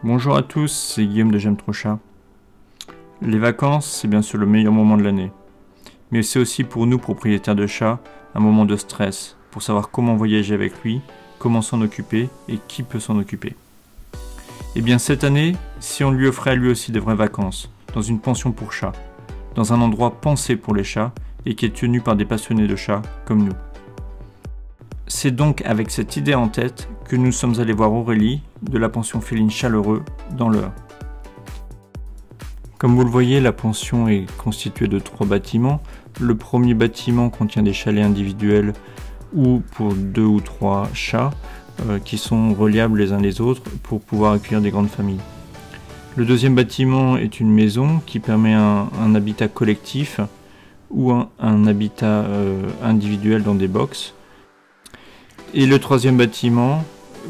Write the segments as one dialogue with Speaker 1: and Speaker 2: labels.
Speaker 1: Bonjour à tous, c'est Guillaume de J'aime trop chat. Les vacances, c'est bien sûr le meilleur moment de l'année. Mais c'est aussi pour nous, propriétaires de chats, un moment de stress, pour savoir comment voyager avec lui, comment s'en occuper et qui peut s'en occuper. Et bien cette année, si on lui offrait à lui aussi de vraies vacances, dans une pension pour chats, dans un endroit pensé pour les chats et qui est tenu par des passionnés de chats comme nous. C'est donc avec cette idée en tête que nous sommes allés voir Aurélie de la pension féline Chaleureux dans l'Eure. Comme vous le voyez, la pension est constituée de 3 bâtiments. Le premier bâtiment contient des chalets individuels ou pour 2 ou 3 chats qui sont reliables les uns les autres pour pouvoir accueillir des grandes familles. Le deuxième bâtiment est une maison qui permet un habitat collectif ou un habitat individuel dans des box. Et le troisième bâtiment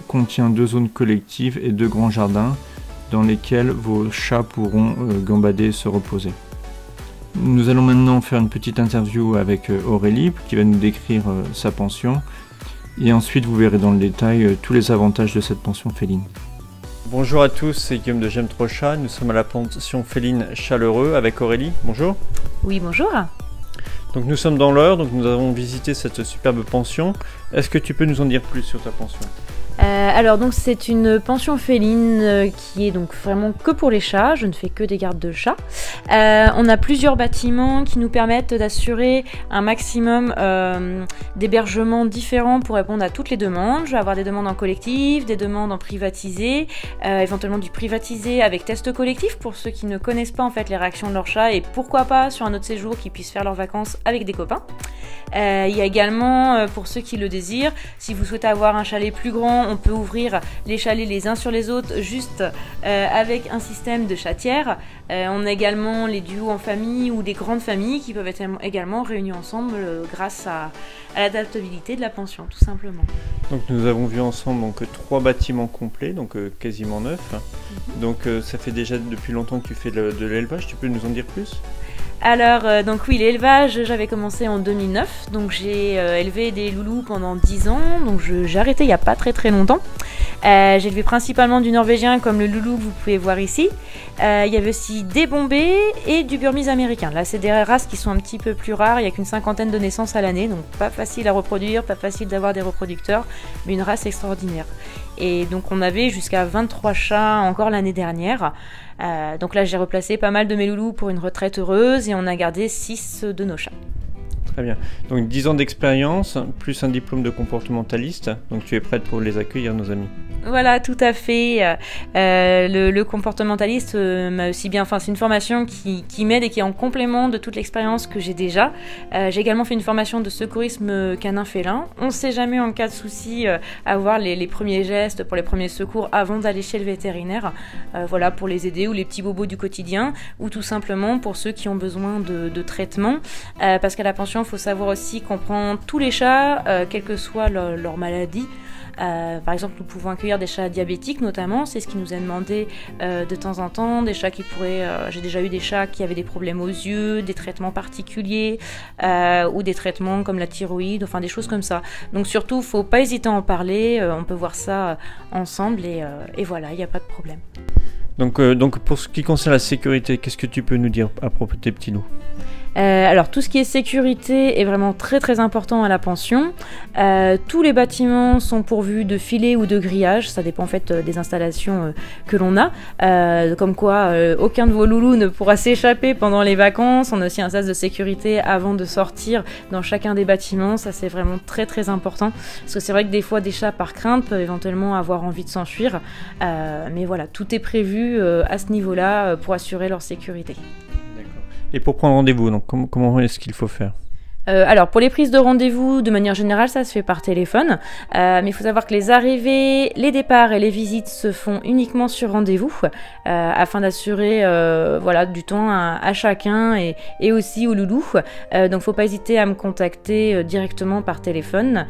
Speaker 1: contient 2 zones collectives et 2 grands jardins dans lesquels vos chats pourront gambader et se reposer. Nous allons maintenant faire une petite interview avec Aurélie qui va nous décrire sa pension et ensuite vous verrez dans le détail tous les avantages de cette pension féline. Bonjour à tous, c'est Guillaume de J'aime trop chat. Nous sommes à la pension féline Chaleureux avec Aurélie. Bonjour.
Speaker 2: Oui, bonjour.
Speaker 1: Donc nous sommes dans l'Eure, donc nous avons visité cette superbe pension. Est-ce que tu peux nous en dire plus sur ta pension ?
Speaker 2: Alors donc c'est une pension féline qui est donc vraiment que pour les chats, je ne fais que des gardes de chats. On a plusieurs bâtiments qui nous permettent d'assurer un maximum d'hébergements différents pour répondre à toutes les demandes. Je vais avoir des demandes en collectif, des demandes en privatisé, éventuellement du privatisé avec test collectif pour ceux qui ne connaissent pas en fait les réactions de leur chat et pourquoi pas sur un autre séjour qu'ils puissent faire leurs vacances avec des copains. Il y a également pour ceux qui le désirent, si vous souhaitez avoir un chalet plus grand, on peut ouvrir les chalets les uns sur les autres juste avec un système de chatière. On a également les duos en famille ou des grandes familles qui peuvent être également réunis ensemble grâce à l'adaptabilité de la pension, tout simplement.
Speaker 1: Donc nous avons vu ensemble donc 3 bâtiments complets, donc quasiment neufs. Donc ça fait déjà depuis longtemps que tu fais de l'élevage, tu peux nous en dire plus ?
Speaker 2: Alors, donc oui, l'élevage, j'avais commencé en 2009, donc j'ai élevé des loulous pendant 10 ans, donc j'ai arrêté il n'y a pas très longtemps. J'ai élevé principalement du norvégien comme le loulou que vous pouvez voir ici. Il y avait aussi des bombés et du burmese américain. Là, c'est des races qui sont un petit peu plus rares, il n'y a qu'une 50aine de naissances à l'année, donc pas facile à reproduire, pas facile d'avoir des reproducteurs, mais une race extraordinaire. Et donc on avait jusqu'à 23 chats encore l'année dernière. Donc là j'ai replacé pas mal de mes loulous pour une retraite heureuse et on a gardé 6 de nos chats.
Speaker 1: Très bien. Donc 10 ans d'expérience, plus un diplôme de comportementaliste, donc tu es prête pour les accueillir, nos amis.
Speaker 2: Voilà, tout à fait. Le comportementaliste m'a aussi bien... Enfin, c'est une formation qui m'aide et qui est en complément de toute l'expérience que j'ai déjà. J'ai également fait une formation de secourisme canin-félin. On ne sait jamais en cas de souci avoir les premiers gestes pour les premiers secours avant d'aller chez le vétérinaire. Voilà, pour les aider ou les petits bobos du quotidien ou tout simplement pour ceux qui ont besoin de traitement. Parce qu'à la pension, il faut savoir aussi qu'on prend tous les chats, quelle que soit leur maladie. Par exemple, nous pouvons accueillir des chats diabétiques notamment, c'est ce qui nous est demandé de temps en temps, des chats qui pourraient... j'ai déjà eu des chats qui avaient des problèmes aux yeux, des traitements particuliers ou des traitements comme la thyroïde, enfin des choses comme ça. Donc surtout, faut pas hésiter à en parler, on peut voir ça ensemble et voilà, il n'y a pas de problème.
Speaker 1: Donc pour ce qui concerne la sécurité, qu'est-ce que tu peux nous dire à propos de tes petits loups ?
Speaker 2: Alors tout ce qui est sécurité est vraiment très important à la pension. Tous les bâtiments sont pourvus de filets ou de grillages, ça dépend en fait des installations que l'on a. Comme quoi aucun de vos loulous ne pourra s'échapper pendant les vacances. On a aussi un sas de sécurité avant de sortir dans chacun des bâtiments, ça c'est vraiment très important. Parce que c'est vrai que des fois des chats par crainte peuvent éventuellement avoir envie de s'enfuir. Mais voilà, tout est prévu à ce niveau-là pour assurer leur sécurité.
Speaker 1: Et pour prendre rendez-vous, donc comment est-ce qu'il faut faire ?
Speaker 2: Alors pour les prises de rendez-vous, de manière générale, ça se fait par téléphone. Mais il faut savoir que les arrivées, les départs et les visites se font uniquement sur rendez-vous afin d'assurer voilà, du temps à chacun et aussi au loulou. Donc faut pas hésiter à me contacter directement par téléphone.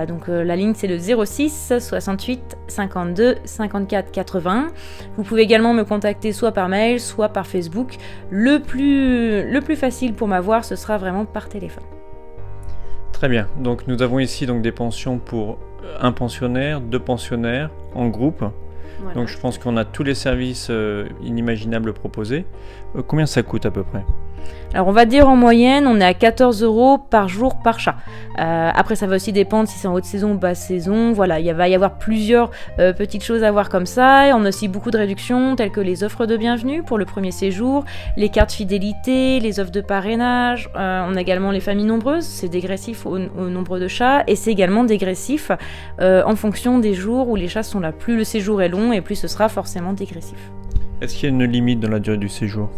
Speaker 2: Donc la ligne c'est le 06 68 52 54 80. Vous pouvez également me contacter soit par mail, soit par Facebook. Le plus facile pour m'avoir, ce sera vraiment par téléphone.
Speaker 1: Très bien, donc nous avons ici donc des pensions pour un pensionnaire, 2 pensionnaires en groupe.
Speaker 2: Voilà.
Speaker 1: Donc je pense qu'on a tous les services inimaginables proposés. Combien ça coûte à peu près ?
Speaker 2: Alors on va dire en moyenne, on est à 14 € par jour par chat. Après ça va aussi dépendre si c'est en haute saison ou basse saison. Voilà, il va y avoir plusieurs petites choses à voir comme ça. Et on a aussi beaucoup de réductions telles que les offres de bienvenue pour le premier séjour, les cartes fidélité, les offres de parrainage. On a également les familles nombreuses, c'est dégressif au nombre de chats et c'est également dégressif en fonction des jours où les chats sont là. Plus le séjour est long et plus ce sera forcément dégressif.
Speaker 1: Est-ce qu'il y a une limite dans la durée du séjour ?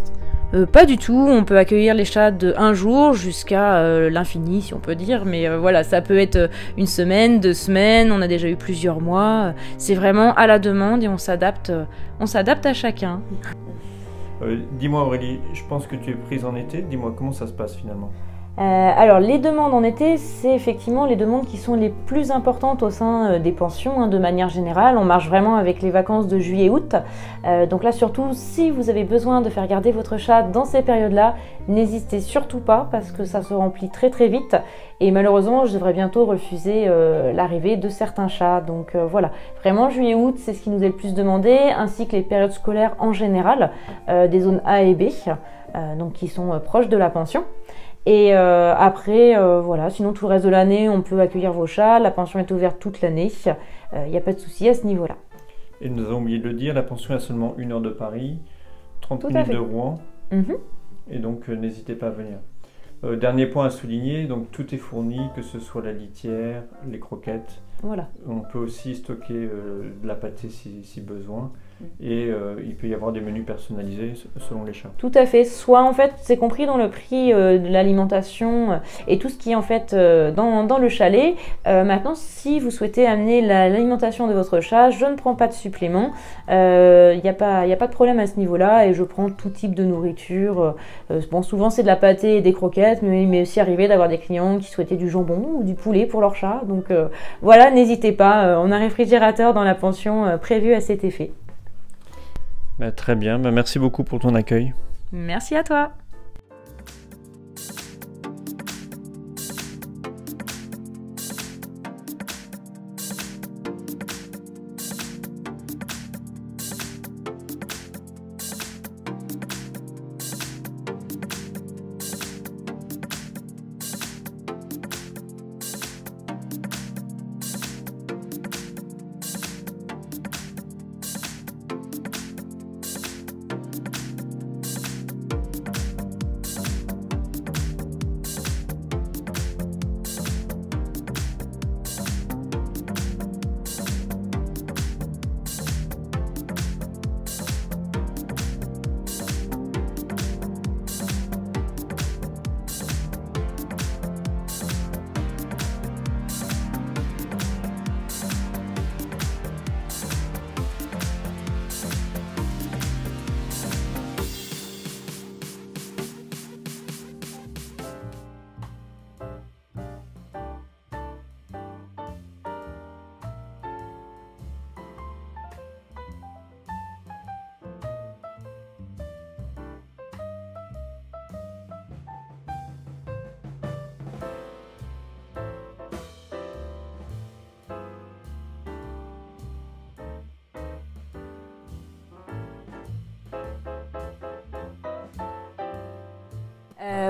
Speaker 2: Pas du tout, on peut accueillir les chats de 1 jour jusqu'à l'infini si on peut dire, mais voilà, ça peut être 1 semaine, 2 semaines, on a déjà eu plusieurs mois, c'est vraiment à la demande et on s'adapte à chacun.
Speaker 1: Dis-moi Aurélie, je pense que tu es prise en été, dis-moi comment ça se passe finalement ?
Speaker 2: Alors les demandes en été, c'est effectivement les demandes qui sont les plus importantes au sein des pensions, de manière générale. On marche vraiment avec les vacances de juillet-août. Donc là surtout, si vous avez besoin de faire garder votre chat dans ces périodes-là, n'hésitez surtout pas parce que ça se remplit très très vite. Et malheureusement, je devrais bientôt refuser l'arrivée de certains chats. Donc voilà, vraiment juillet-août, c'est ce qui nous est le plus demandé, ainsi que les périodes scolaires en général, des zones A et B, donc qui sont proches de la pension. Et après, voilà, sinon tout le reste de l'année, on peut accueillir vos chats. La pension est ouverte toute l'année. Il n'y a pas de souci à ce niveau-là.
Speaker 1: Et nous avons oublié de le dire, la pension a seulement 1 heure de Paris, 30 minutes de Rouen. Et donc, n'hésitez pas à venir. Dernier point à souligner, donc tout est fourni, que ce soit la litière, les croquettes.
Speaker 2: Voilà.
Speaker 1: On peut aussi stocker de la pâtée si besoin. Et il peut y avoir des menus personnalisés selon les chats.
Speaker 2: Tout à fait. Soit en fait, c'est compris dans le prix de l'alimentation et tout ce qui est en fait dans le chalet. Maintenant, si vous souhaitez amener l'alimentation de votre chat, je ne prends pas de supplément. Il n'y a pas de problème à ce niveau-là et je prends tout type de nourriture. Bon, souvent c'est de la pâtée et des croquettes, mais il m'est aussi arrivé d'avoir des clients qui souhaitaient du jambon ou du poulet pour leur chat. Donc voilà, n'hésitez pas. On a un réfrigérateur dans la pension prévu à cet effet.
Speaker 1: Très bien, merci beaucoup pour ton accueil.
Speaker 2: Merci à toi.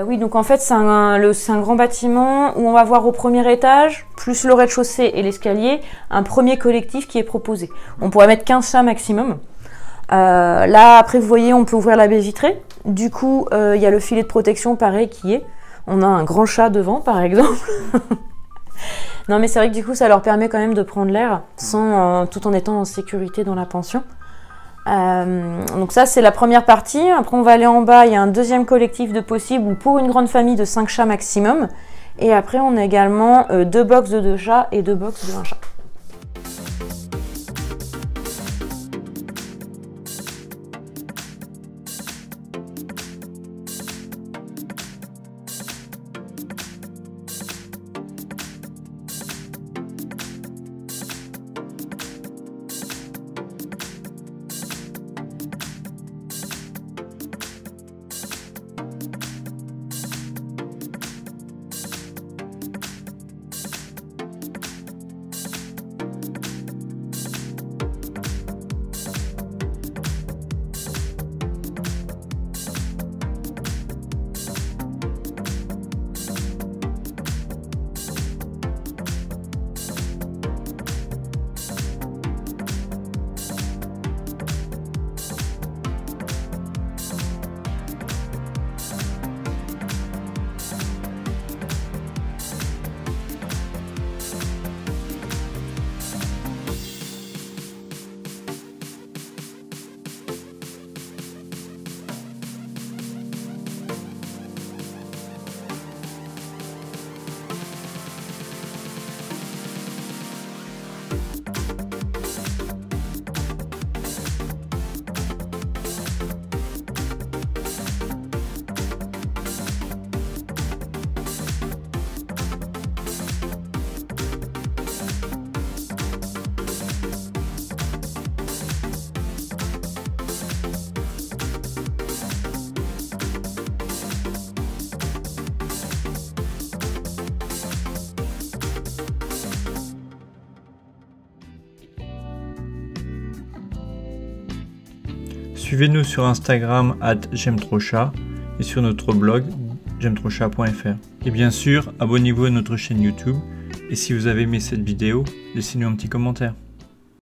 Speaker 2: Oui, donc en fait c'est un grand bâtiment où on va voir au premier étage, plus le rez-de-chaussée et l'escalier, un premier collectif qui est proposé. On pourrait mettre 15 chats maximum. Là après vous voyez on peut ouvrir la baie vitrée. Du coup il y a le filet de protection pareil qui est. On a un grand chat devant par exemple. Non mais c'est vrai que du coup ça leur permet quand même de prendre l'air tout en étant en sécurité dans la pension. Donc ça c'est la première partie. Après on va aller en bas, il y a un deuxième collectif de possible ou pour une grande famille de 5 chats maximum. Et après on a également 2 box de 2 chats et 2 box de 1 chat.
Speaker 1: Suivez-nous sur Instagram @j'aimetrochat et sur notre blog j'aimetrochat.fr. Et bien sûr, abonnez-vous à notre chaîne YouTube. Et si vous avez aimé cette vidéo, laissez-nous un petit commentaire.